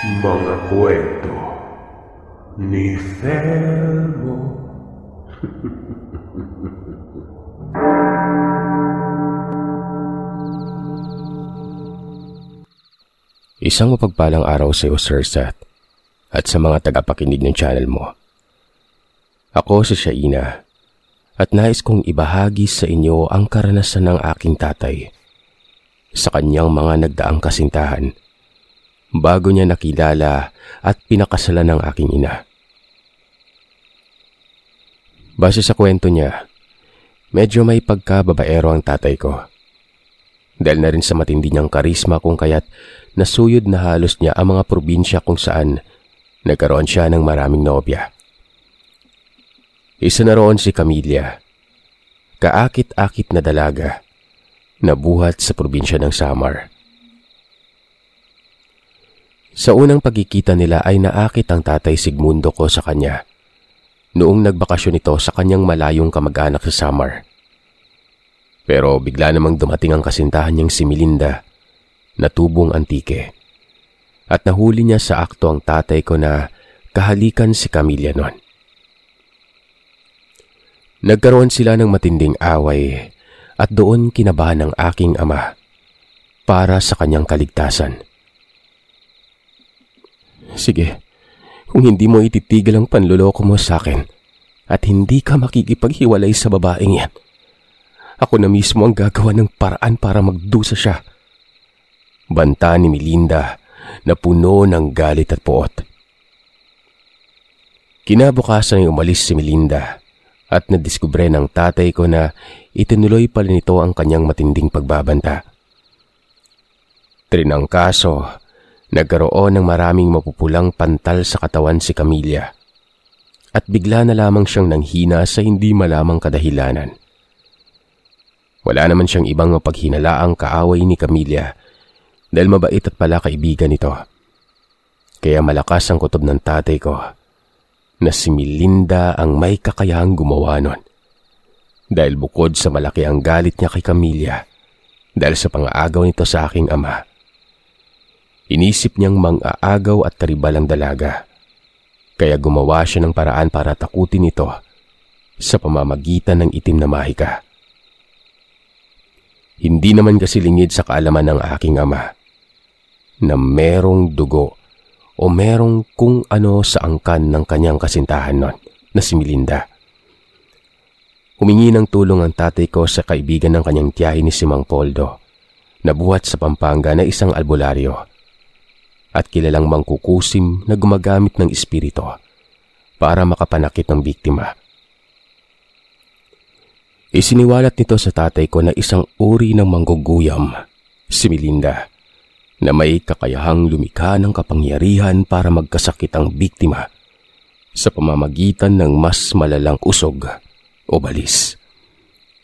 Mga kwento ni Felmo. Isang mapagpalang araw sa iyo, Sir Seth, at sa mga tagapakinig ng channel mo. Ako si Shaina, at nais kong ibahagi sa inyo ang karanasan ng aking tatay sa kanyang mga nagdaang kasintahan bago niya nakilala at pinakasalan ng aking ina. Base sa kwento niya, medyo may pagkababaero ang tatay ko. Dahil na rin sa matindi niyang karisma kung kaya't nasuyod na halos niya ang mga probinsya kung saan nagkaroon siya ng maraming nobya. Isa na roon si Camilla, kaakit-akit na dalaga na buhat sa probinsya ng Samar. Sa unang pagkikita nila ay naakit ang tatay Sigmundo ko sa kanya noong nagbakasyon ito sa kanyang malayong kamag-anak sa Samar. Pero bigla namang dumating ang kasintahan niyang si Melinda na tubong antike at nahuli niya sa akto ang tatay ko na kahalikan si Camilla noon. Nagkaroon sila ng matinding away at doon kinabahan ng aking ama para sa kanyang kaligtasan. Sige, kung hindi mo ititigil ang panluloko mo sa akin at hindi ka makikipaghiwalay sa babaeng yan, ako na mismo ang gagawa ng paraan para magdusa siya. Banta ni Melinda na puno ng galit at poot. Kinabukasan ay umalis si Melinda at nadiskubre ng tatay ko na itinuloy pala nito ang kanyang matinding pagbabanta. Trinangkaso, nagkaroon ng maraming mapupulang pantal sa katawan si Camilla at bigla na lamang siyang nanghina sa hindi malamang kadahilanan. Wala naman siyang ibang mapaghinalaang kaaway ni Camilla dahil mabait at pala kaibigan nito. Kaya malakas ang kutob ng tatay ko na si Melinda ang may kakayahang gumawa nun. Dahil bukod sa malaki ang galit niya kay Camilla dahil sa pang-aagaw nito sa aking ama, inisip niyang mang-aagaw at karibal ang dalaga. Kaya gumawa siya ng paraan para takutin ito sa pamamagitan ng itim na mahika. Hindi naman kasi lingid sa kaalaman ng aking ama na merong dugo o merong kung ano sa angkan ng kanyang kasintahan nun na si Melinda. Humingi ng tulong ang tatay ko sa kaibigan ng kanyang tiyahin ni si Mang Poldo na buhat sa Pampanga na isang albularyo at kilalang mangkukusim na gumagamit ng espiritu para makapanakit ng biktima. Isiniwalat nito sa tatay ko na isang uri ng mangguguyam, si Melinda, na may kakayahang lumikha ng kapangyarihan para magkasakit ang biktima sa pamamagitan ng mas malalang usog o balis.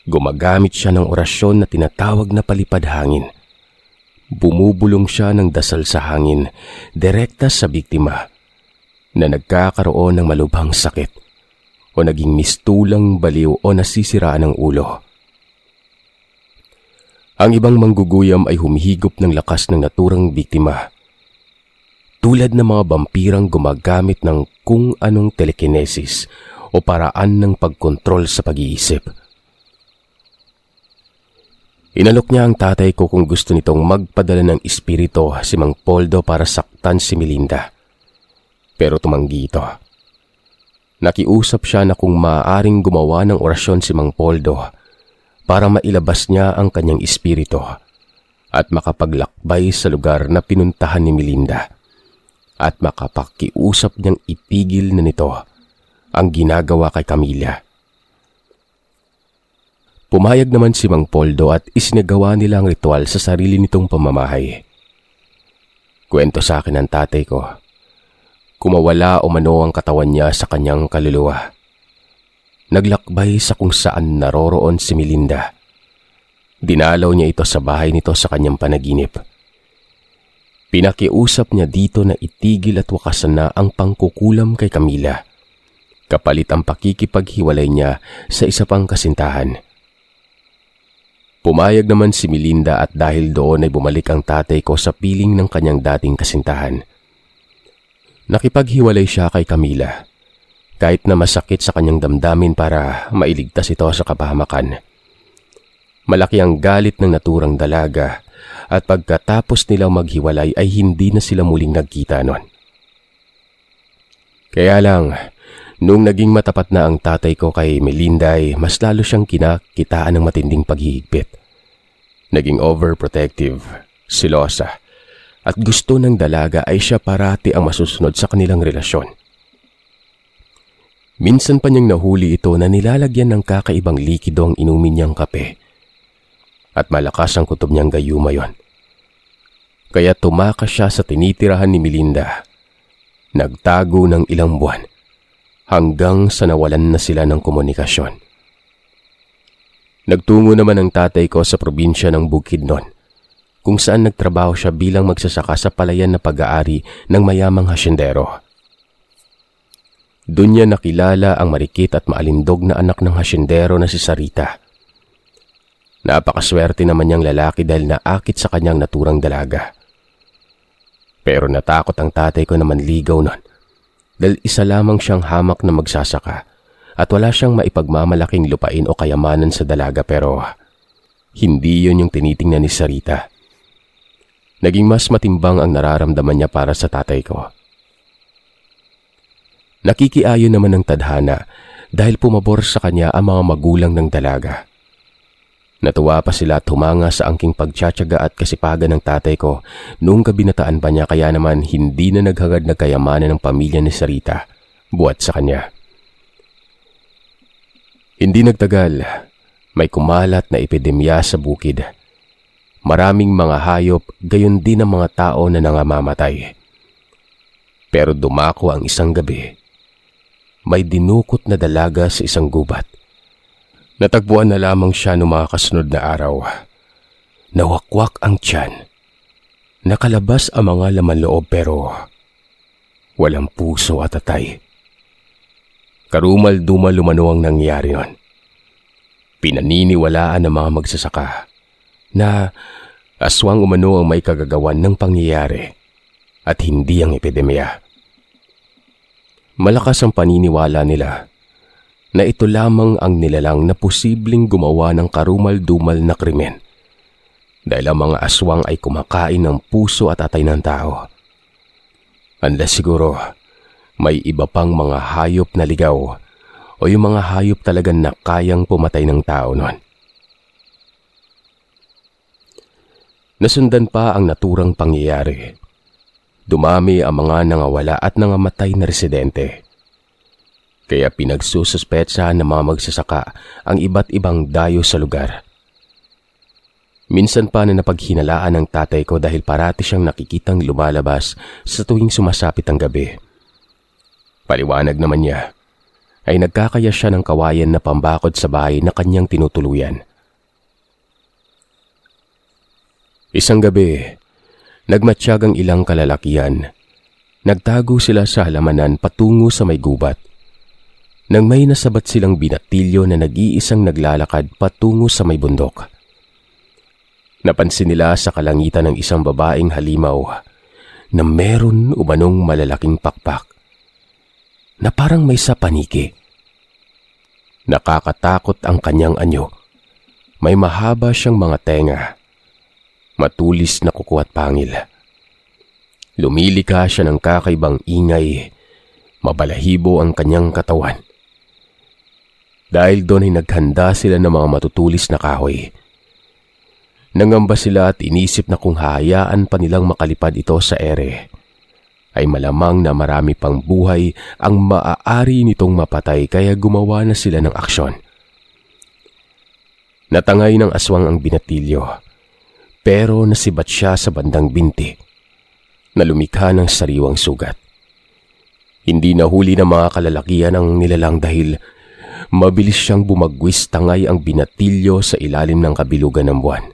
Gumagamit siya ng orasyon na tinatawag na palipad hangin. Bumubulong siya ng dasal sa hangin direkta sa biktima na nagkakaroon ng malubhang sakit o naging mistulang baliw o nasisiraan ng ulo. Ang ibang mangguguyam ay humihigop ng lakas ng naturang biktima, tulad ng mga bampirang gumagamit ng kung anong telekinesis o paraan ng pagkontrol sa pag-iisip. Inalok niya ang tatay ko kung gusto nitong magpadala ng espiritu si Mang Poldo para saktan si Melinda. Pero tumanggi ito. Nakiusap siya na kung maaaring gumawa ng orasyon si Mang Poldo para mailabas niya ang kanyang espiritu at makapaglakbay sa lugar na pinuntahan ni Melinda at makapakiusap niyang itigil na nito ang ginagawa kay Camilla. Pumayag naman si Mang Poldo at isinagawa nila ang ritual sa sarili nitong pamamahay. Kwento sa akin ng tatay ko, kumawala o mano ang katawan niya sa kanyang kaluluwa. Naglakbay sa kung saan naroroon si Melinda. Dinalaw niya ito sa bahay nito sa kanyang panaginip. Pinakiusap niya dito na itigil at wakasan na ang pangkukulam kay Camilla, kapalit ang pakikipaghiwalay niya sa isa pang kasintahan. Pumayag naman si Melinda at dahil doon ay bumalik ang tatay ko sa piling ng kanyang dating kasintahan. Nakipaghiwalay siya kay Camila, kahit na masakit sa kanyang damdamin para mailigtas ito sa kapahamakan. Malaki ang galit ng naturang dalaga at pagkatapos nilang maghiwalay ay hindi na sila muling nagkita noon. Kaya lang, nung naging matapat na ang tatay ko kay Melinda ay mas lalo siyang kinakitaan ng matinding paghihigpit. Naging overprotective, silosa, at gusto ng dalaga ay siya parati ang masusunod sa kanilang relasyon. Minsan pa niyang nahuli ito na nilalagyan ng kakaibang likido ang inumin niyang kape. At malakas ang kutob niyang gayuma yon. Kaya tumakas siya sa tinitirahan ni Melinda. Nagtago ng ilang buwan hanggang sa nawalan na sila ng komunikasyon. Nagtungo naman ang tatay ko sa probinsya ng Bukidnon, kung saan nagtrabaho siya bilang magsasaka sa palayan na pag-aari ng mayamang hasyendero. Doon niya nakilala ang marikit at maalindog na anak ng hasyendero na si Sarita. Napakaswerte naman niyang lalaki dahil naakit sa kanyang naturang dalaga. Pero natakot ang tatay ko na manligaw nun dahil isa lamang siyang hamak na magsasaka at wala siyang maipagmamalaking lupain o kayamanan sa dalaga, pero hindi yun yung tinitingnan ni Sarita. Naging mas matimbang ang nararamdaman niya para sa tatay ko. Nakikiayon naman ng tadhana dahil pumabor sa kanya ang mga magulang ng dalaga. Natuwa pa sila at humanga sa angking pagtsatsaga at kasipagan ng tatay ko noong kabinataan pa niya, kaya naman hindi na naghagad na kayamanan ng pamilya ni Sarita buwat sa kanya. Hindi nagtagal, may kumalat na epidemya sa bukid. Maraming mga hayop, gayon din ang mga tao na nangamamatay. Pero dumako ang isang gabi. May dinukot na dalaga sa isang gubat. Natagpuan na lamang siya noong mga kasunod na araw. Nawakwak ang tiyan. Nakalabas ang mga laman loob pero walang puso at atay. Karumal-dumal umano ang nangyari nun. Pinaniniwalaan ng mga magsasaka na aswang umano ang may kagagawan ng pangyayari at hindi ang epidemya. Malakas ang paniniwala nila na ito lamang ang nilalang na posibleng gumawa ng karumal-dumal na krimen dahil ang mga aswang ay kumakain ng puso at atay ng tao. Unless siguro may iba pang mga hayop na ligaw o yung mga hayop talagang na kayang pumatay ng tao noon. Nasundan pa ang naturang pangyayari. Dumami ang mga nangawala at nangamatay na residente. Kaya pinagsususpetsahan ng mga magsasaka ang iba't ibang dayo sa lugar. Minsan pa na napaghinalaan ng tatay ko dahil parati siyang nakikitang lumalabas sa tuwing sumasapit ang gabi. Paliwanag naman niya ay nagkakaya siya ng kawayan na pambakod sa bahay na kanyang tinutuluyan. Isang gabi, nagmatsyag ang ilang kalalakihan. Nagtago sila sa halamanan patungo sa may gubat. Nang may nasabat silang binatilyo na nag-iisang naglalakad patungo sa may bundok. Napansin nila sa kalangitan ng isang babaeng halimaw na meron umanong malalaking pakpak na parang may sapaniki. Nakakatakot ang kanyang anyo. May mahaba siyang mga tenga, matulis na kuko at pangil. Lumilika siya ng kakaibang ingay, mabalahibo ang kanyang katawan. Dahil doon ay naghanda sila ng mga matutulis na kahoy. Nangamba sila at inisip na kung hahayaan pa nilang makalipad ito sa ere, ay malamang na marami pang buhay ang maaari nitong mapatay, kaya gumawa na sila ng aksyon. Natangay ng aswang ang binatilyo, pero nasibat siya sa bandang binti na lumikha ng sariwang sugat. Hindi nahuli ng mga kalalakihan ang nilalang dahil mabilis siyang bumagwis, tangay ang binatilyo sa ilalim ng kabilugan ng buwan.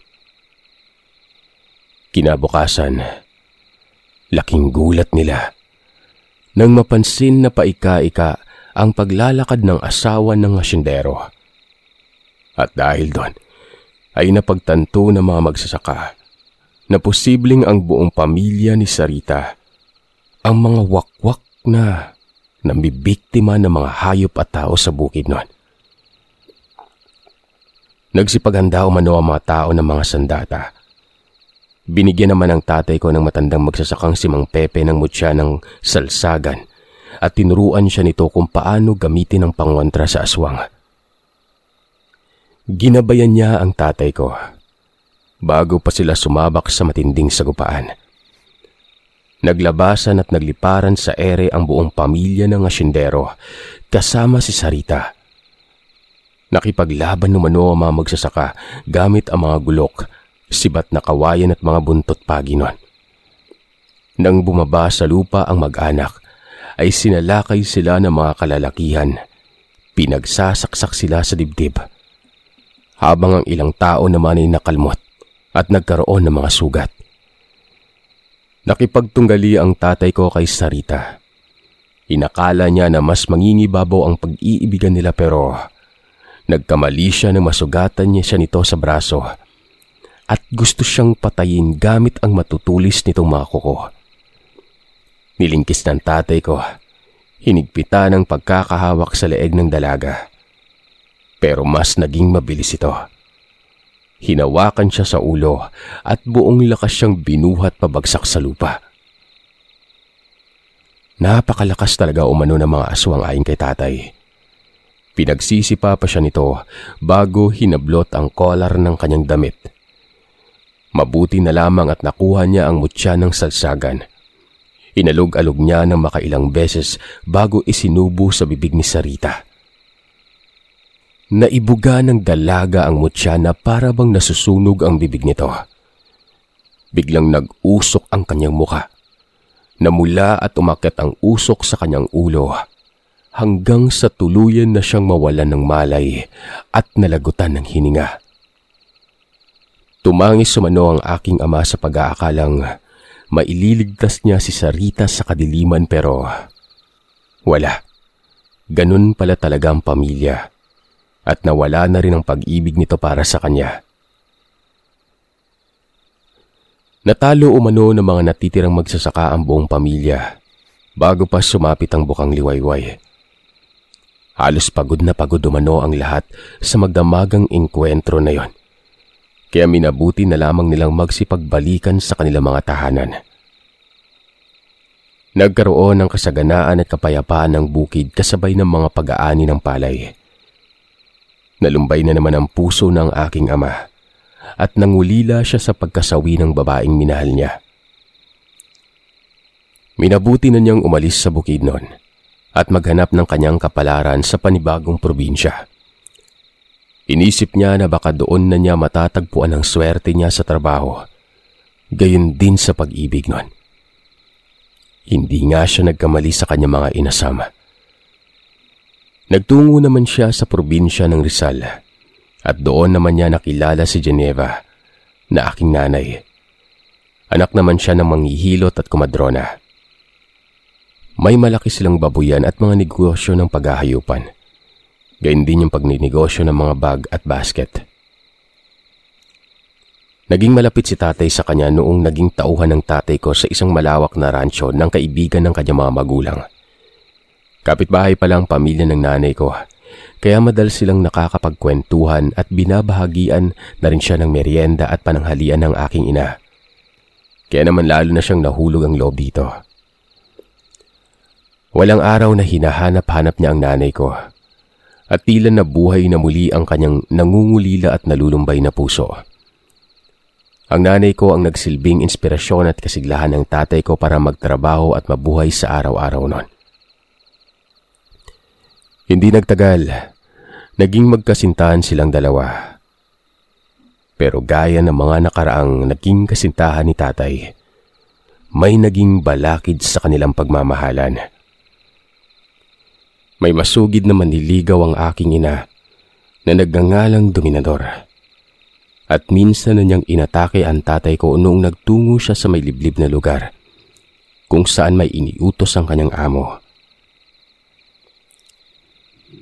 Kinabukasan, laking gulat nila nang mapansin na paika-ika ang paglalakad ng asawa ng hasyendero. At dahil doon, ay napagtanto ng mga magsasaka na posibleng ang buong pamilya ni Sarita ang mga wakwak na nambibiktima ng mga hayop at tao sa bukid noon. Nagsipaghanda umano ang mga tao ng mga sandata. Binigyan naman ang tatay ko ng matandang magsasakang si Mang Pepe ng mutya ng salsagan at tinuruan siya nito kung paano gamitin ang pangwantra sa aswang. Ginabayan niya ang tatay ko bago pa sila sumabak sa matinding sagupaan. Naglabasan at nagliparan sa ere ang buong pamilya ng asyendero kasama si Sarita. Nakipaglaban numano ang mga magsasaka gamit ang mga gulok, sibat na kawayan at mga buntot paginon. Nang bumaba sa lupa ang mag-anak, ay sinalakay sila ng mga kalalakihan. Pinagsasaksak sila sa dibdib. Habang ang ilang tao naman ay nakalmot at nagkaroon ng mga sugat. Nakipagtunggali ang tatay ko kay Sarita. Inakala niya na mas mangingibabaw ang pag-iibigan nila pero nagkamali siya nang masugatan niya siya nito sa braso at gusto siyang patayin gamit ang matutulis nitong mga kuko. Nilingkis ng tatay ko, hinigpitan ang pagkakahawak sa leeg ng dalaga. Pero mas naging mabilis ito. Hinawakan siya sa ulo at buong lakas siyang binuhat pabagsak sa lupa. Napakalakas talaga umano ng mga aswang ayon kay tatay. Pinagsisipa pa siya nito bago hinablot ang collar ng kanyang damit. Mabuti na lamang at nakuha niya ang mutya ng salsagan. Inalog-alog niya ng makailang beses bago isinubo sa bibig ni Sarita. Naibuga ng dalaga ang mutya na para bang nasusunog ang bibig nito. Biglang nag-usok ang kanyang muka. Namula at umakyat ang usok sa kanyang ulo hanggang sa tuluyan na siyang mawalan ng malay at nalagutan ng hininga. Tumangis sumano ang aking ama sa pag-aakalang maililigtas niya si Sarita sa kadiliman pero wala. Ganun pala talaga ang pamilya. At nawala na rin ang pag-ibig nito para sa kanya. Natalo umano ng mga natitirang magsasaka ang buong pamilya bago pa sumapit ang bukang liwayway. Halos pagod na pagod umano ang lahat sa magdamagang engkwentro na yon. Kaya minabuti na lamang nilang magsipagbalikan sa kanilang mga tahanan. Nagkaroon ng kasaganaan at kapayapaan ng bukid kasabay ng mga pag-aani ng palay. Nalumbay na naman ang puso ng aking ama at nangulila siya sa pagkasawi ng babaeng minahal niya. Minabuti na niyang umalis sa bukid noon at maghanap ng kanyang kapalaran sa panibagong probinsya. Inisip niya na baka doon na niya matatagpuan ang swerte niya sa trabaho, gayon din sa pag-ibig noon. Hindi nga siya nagkamali sa kanyang mga inasama. Nagtungo naman siya sa probinsya ng Rizal at doon naman niya nakilala si Geneva na aking nanay. Anak naman siya ng manghihilot at kumadrona. May malaki silang babuyan at mga negosyo ng paghahayupan. Gayun din yung pagninegosyo ng mga bag at basket. Naging malapit si tatay sa kanya noong naging tauhan ng tatay ko sa isang malawak na rancho ng kaibigan ng kanyang mga magulang. Kapitbahay pala ang pamilya ng nanay ko, kaya madalas silang nakakapagkwentuhan at binabahagian na rin siya ng merienda at pananghalian ng aking ina. Kaya naman lalo na siyang nahulog ang loob dito. Walang araw na hinahanap-hanap niya ang nanay ko at tila nabuhay na muli ang kanyang nangungulila at nalulumbay na puso. Ang nanay ko ang nagsilbing inspirasyon at kasiglahan ng tatay ko para magtrabaho at mabuhay sa araw-araw noon. Hindi nagtagal, naging magkasintahan silang dalawa. Pero gaya ng mga nakaraang naging kasintahan ni tatay, may naging balakid sa kanilang pagmamahalan. May masugid na manliligaw ang aking ina na nagngangalang Dominador. At minsan na niyang inatake ang tatay ko noong nagtungo siya sa may liblib na lugar kung saan may iniutos ang kanyang amo.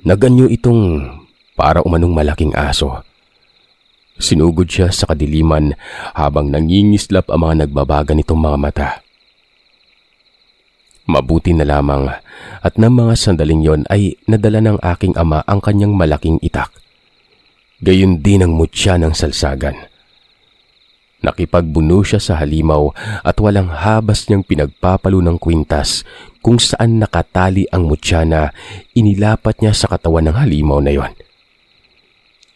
Naganyo itong para umanong malaking aso. Sinugod siya sa kadiliman habang nangingislap ang mga nagbabaga nitong mga mata. Mabuti na lamang at ng mga sandaling yon ay nadala ng aking ama ang kanyang malaking itak. Gayon din ang mutya ng salsagan. Nakipagbuno siya sa halimaw at walang habas niyang pinagpapalo ng kwintas kung saan nakatali ang mutya na inilapat niya sa katawan ng halimaw na yon.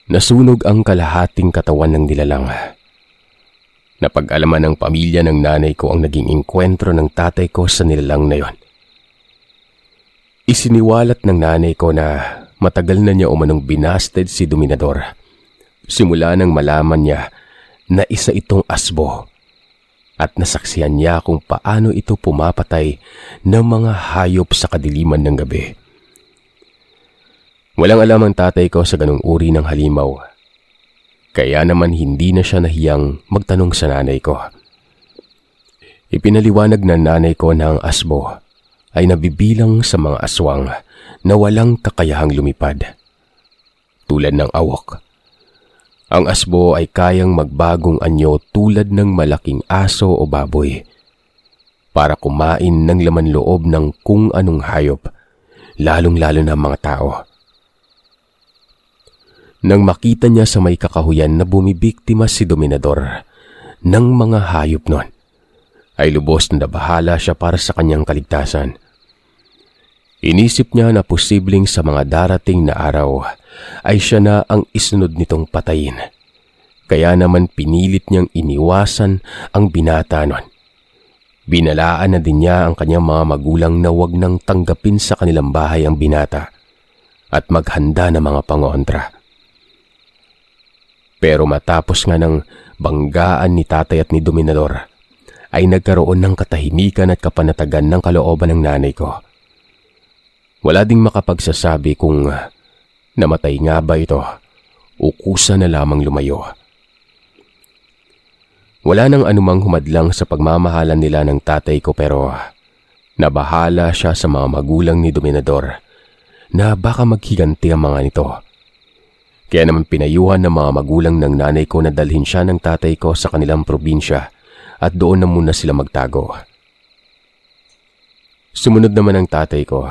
Nasunog ang kalahating katawan ng nilalang. Napag-alaman ng pamilya ng nanay ko ang naging engkwentro ng tatay ko sa nilalang na yon. Isiniwalat ng nanay ko na matagal na niya umanong binasted si Dominador. Simula nang malaman niya na isa itong asbo at nasaksihan niya kung paano ito pumapatay ng mga hayop sa kadiliman ng gabi. Walang alam ang tatay ko sa ganung uri ng halimaw. Kaya naman hindi na siya nahiyang magtanong sa nanay ko. Ipinaliwanag ng nanay ko na ang asbo ay nabibilang sa mga aswang na walang kakayahang lumipad. Tulad ng awok. Ang asbo ay kayang magbagong anyo tulad ng malaking aso o baboy para kumain ng laman loob ng kung anong hayop, lalong-lalo na mga tao. Nang makita niya sa may kakahuyan na bumibiktima si Dominador ng mga hayop nun, ay lubos na nabahala siya para sa kanyang kaligtasan. Inisip niya na posibleng sa mga darating na araw ay siya na ang isunod nitong patayin. Kaya naman pinilit niyang iniwasan ang binata nun. Binalaan na din niya ang kanyang mga magulang na wag nang tanggapin sa kanilang bahay ang binata at maghanda ng mga pangontra. Pero matapos nga ng banggaan ni tatay at ni Dominador, ay nagkaroon ng katahimikan at kapanatagan ng kalooban ng nanay ko. Wala ding makapagsasabi kung namatay nga ba ito o kusa na lamang lumayo. Wala nang anumang humadlang sa pagmamahalan nila ng tatay ko pero nabahala siya sa mga magulang ni Dominador na baka maghiganti ang mga nito. Kaya naman pinayuhan ng mga magulang ng nanay ko na dalhin siya ng tatay ko sa kanilang probinsya at doon na muna sila magtago. Sumunod naman ang tatay ko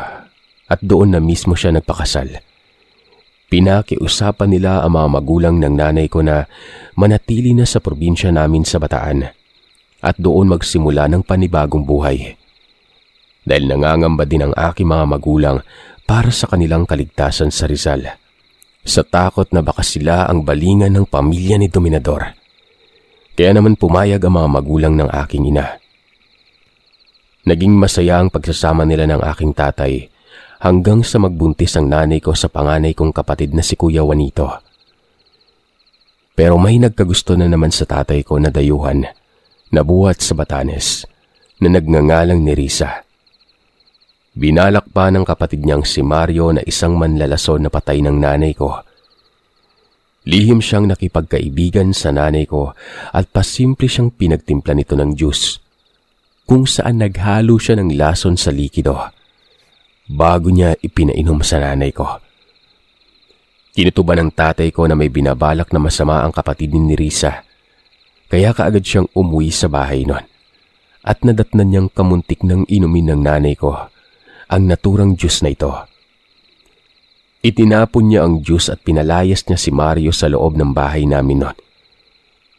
at doon na mismo siya nagpakasal. Pinakiusapan nila ang mga magulang ng nanay ko na manatili na sa probinsya namin sa Bataan at doon magsimula ng panibagong buhay. Dahil nangangamba din ang aking mga magulang para sa kanilang kaligtasan sa Rizal, sa takot na baka sila ang balingan ng pamilya ni Dominador. Kaya naman pumayag ang mga magulang ng aking ina. Naging masaya ang pagsasama nila ng aking tatay hanggang sa magbuntis ang nanay ko sa panganay kong kapatid na si Kuya Juanito. Pero may nagkagusto na naman sa tatay ko na dayuhan na buhat sa Batanes na nagngangalang ni Risa. Binalak pa ng kapatid niyang si Mario na isang manlalason na patay ng nanay ko. Lihim siyang nakipagkaibigan sa nanay ko at pasimple siyang pinagtimpla nito ng juice, kung saan naghalo siya ng lason sa likido bago niya ipinainom sa nanay ko. Kinutuban ng tatay ko na may binabalak na masama ang kapatid ni Risa, kaya kaagad siyang umuwi sa bahay nun at nadatnan niyang kamuntik ng inumin ng nanay ko ang naturang juice na ito. Itinapon niya ang juice at pinalayas niya si Mario sa loob ng bahay namin nun.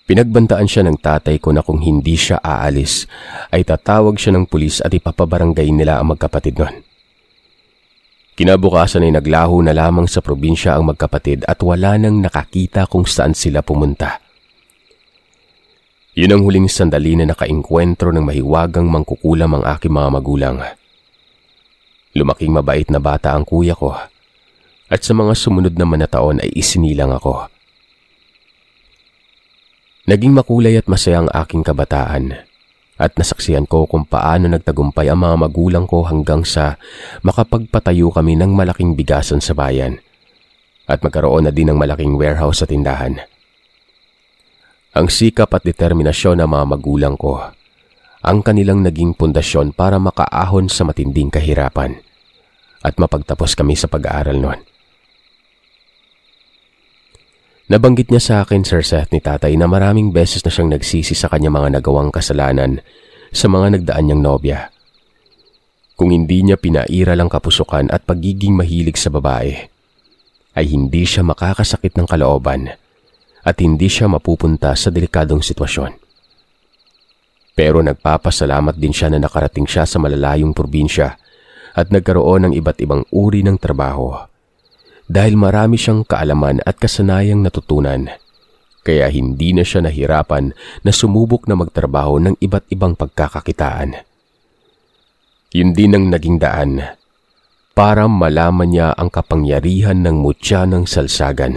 Pinagbantaan siya ng tatay ko na kung hindi siya aalis, ay tatawag siya ng pulis at ipapabarangay nila ang magkapatid nun. Kinabukasan ay naglaho na lamang sa probinsya ang magkapatid at wala nang nakakita kung saan sila pumunta. Yun ang huling sandali na nakaengkwentro ng mahiwagang mangkukulam ang aking mga magulang. Lumaking mabait na bata ang kuya ko at sa mga sumunod naman na taon ay isinilang ako. Naging makulay at masaya ang aking kabataan at nasaksihan ko kung paano nagtagumpay ang mga magulang ko hanggang sa makapagpatayo kami ng malaking bigasan sa bayan at magkaroon na din ng malaking warehouse sa tindahan. Ang sikap at determinasyon ng mga magulang ko ang kanilang naging pundasyon para makaahon sa matinding kahirapan at mapagtapos kami sa pag-aaral noon. Nabanggit niya sa akin, Sir Seth, ni tatay na maraming beses na siyang nagsisi sa kanyang mga nagawang kasalanan sa mga nagdaan niyang nobya. Kung hindi niya pinairal ang kapusukan at pagiging mahilig sa babae, ay hindi siya makakasakit ng kalooban at hindi siya mapupunta sa delikadong sitwasyon. Pero nagpapasalamat din siya na nakarating siya sa malalayong probinsya at nagkaroon ng iba't ibang uri ng trabaho dahil marami siyang kaalaman at kasanayang natutunan, kaya hindi na siya nahirapan na sumubok na magtrabaho ng iba't ibang pagkakakitaan. Yun din ang naging daan para malaman niya ang kapangyarihan ng mutya ng salsagan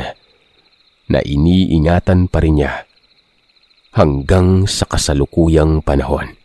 na iniingatan pa rin niya hanggang sa kasalukuyang panahon.